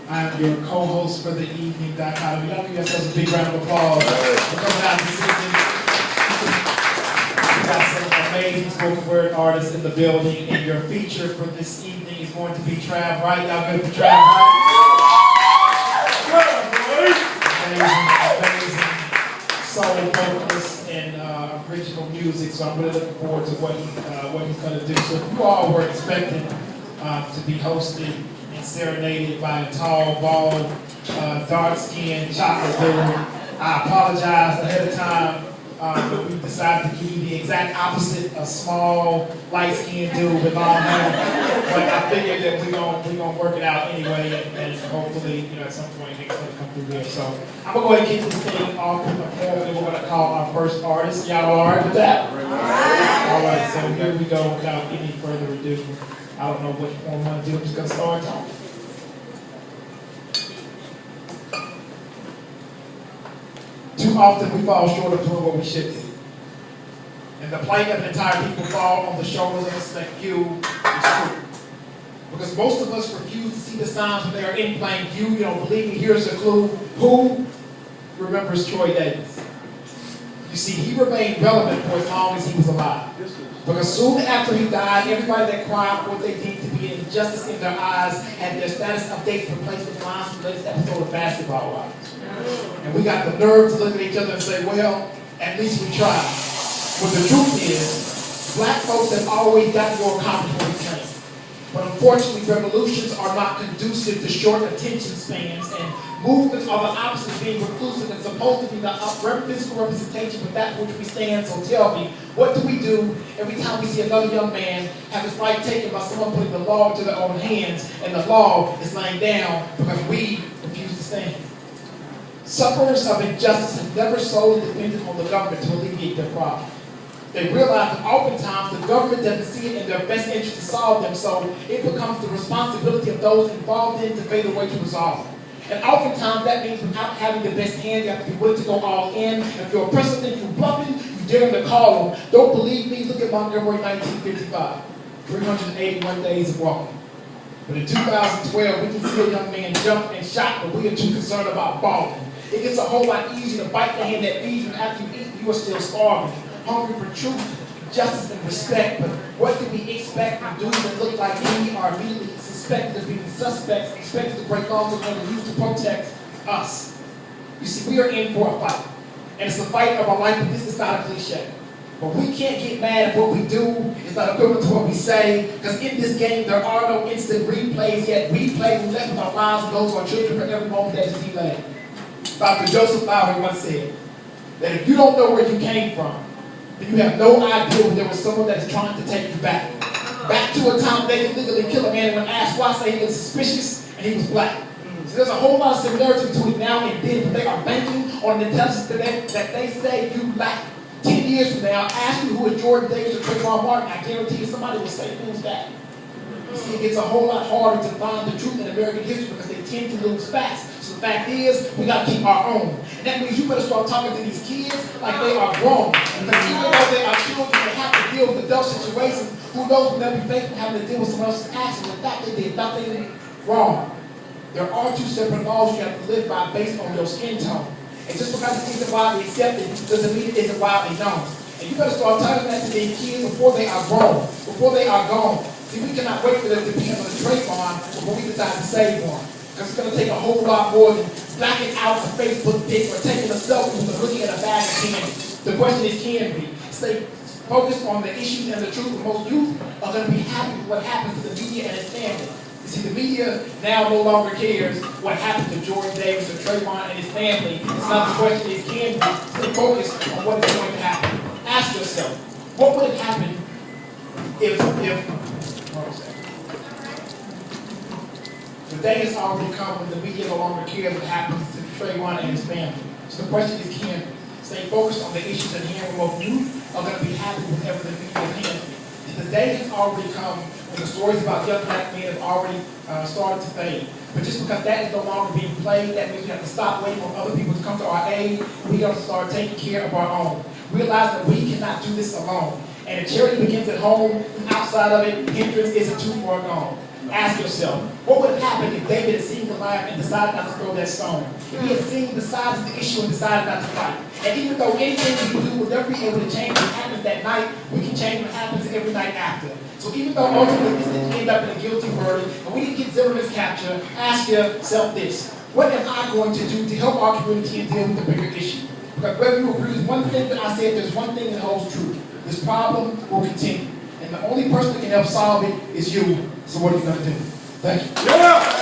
I am your co-host for the evening, Dichotomy. Y'all give yourselves a big round of applause for coming out this evening. We got some amazing spoken word artists in the building, and your feature for this evening is going to be Trav, right? Y'all good for Trav, right? Amazing soul vocalist and original music, so I'm really looking forward to what he's going to do. So if you all were expecting to be hosted and serenaded by a tall, bald, dark-skinned chocolate dude, I apologize ahead of time, but we decided to give you the exact opposite, a small, light-skinned dude with long hair. But I figured that we're gonna work it out anyway, and hopefully, at some point, it's gonna come through here. So I'm gonna go ahead and kick this thing off with a poem that we're gonna call our first artist. Y'all all right with that? All right. So here we go without any further ado. I don't know what poem I want to do. I'm just gonna start talking. Too often we fall short of doing what we should do. And the plight of an entire people fall on the shoulders of a select few is true. Because most of us refuse to see the signs when they are in plain view. You don't believe me? Here's a clue. Who remembers Troy Davis? You see, he remained relevant for as long as he was alive. Because soon after he died, everybody that cried for what they deemed to be an injustice in their eyes had their status updates replaced with lines from the latest episode of Basketball Wives. And we got the nerve to look at each other and say, well, at least we tried. But the truth is, black folks have always gotten more accomplished when we can. But unfortunately, revolutions are not conducive to short attention spans, and movements are the opposite of being reclusive and supposed to be the physical representation of that for which we stand. So tell me, what do we do every time we see another young man have his life taken by someone putting the law into their own hands, and the law is laying down because we refuse to stand? Sufferers of injustice have never solely depended on the government to alleviate their problem. They realize that oftentimes the government doesn't see it in their best interest to solve them, so it becomes the responsibility of those involved in to pay the way to resolve them. And oftentimes that means without having the best hand, you have to be willing to go all in. If your oppressor thinks you're bluffing, you dare him to call them. Don't believe me? Look at Montgomery 1955. 381 days of walking. But in 2012, we can see a young man jump and shot, but we are too concerned about balling. It gets a whole lot easier to bite the hand that feeds you, and after you eat, you are still starving. Hungry for truth, justice, and respect. But what do we expect from dudes that look like me are immediately suspected of being suspects, expected to break laws and used to protect us? You see, we are in for a fight. And it's the fight of our life, but this is not a cliche. But we can't get mad at what we do. It's not equivalent to what we say. Because in this game, there are no instant replays, yet we play roulette with our lives and those of our children for every moment that is delayed. Dr. Joseph Lowry once said that if you don't know where you came from, then you have no idea when there was someone that is trying to take you back. Back to a time they could legally kill a man and when asked why, say he was suspicious and he was black. So there's a whole lot of similarity between now and then, but they are banking on the intelligence that they say you lack. 10 years from now, ask you who is Jordan Davis or Trayvon Martin, I guarantee you somebody will say, who's that? You see, it gets a whole lot harder to find the truth in American history because they tend to lose facts. So the fact is, we got to keep our own. And that means you better start talking to these kids like they are grown. Because even though they are children, they have to deal with adult situations. Who knows when they'll be faced with having to deal with someone else's actions. In fact, they did nothing wrong. There are two separate laws you have to live by based on your skin tone. And just because it isn't widely accepted doesn't mean it isn't widely known. And you better start telling that to these kids before they are grown, before they are gone. See, we cannot wait for them to be able to trade on before we decide to save one. Because it's going to take a whole lot more than blacking out a Facebook pic or taking a selfie or looking at a bag of candy. The question is, can we stay focused on the issues and the truth? Most youth are going to be happy with what happens to the media and its family. You see, the media now no longer cares what happened to Jordan Davis or Trayvon and his family. It's not the question is, can we stay focused on what is going to happen? Ask yourself, what would have happened if the day has already come when the media no longer cares what happens to Trayvon and his family. So the question is, can we stay focused on the issues at hand when most youth are going to be happy with whatever the media hands me? The day has already come when the stories about young black men have already started to fade. But just because that is no longer being played, that means we have to stop waiting on other people to come to our aid. We got to start taking care of our own. Realize that we cannot do this alone. And if charity begins at home, outside of it, hindrance isn't too far gone. Ask yourself, what would have happened if David had seen Goliath and decided not to throw that stone? If he had seen the size of the issue and decided not to fight? And even though anything we do will never be able to change what happens that night, we can change what happens every night after. So even though ultimately this didn't end up in a guilty verdict, and we didn't get Zimmerman's capture, ask yourself this: what am I going to do to help our community and deal with the bigger issue? Because whether you agree with one thing that I said, there's one thing that holds true. This problem will continue. And the only person that can help solve it is you. So what are you going to do? Thank you. Yeah.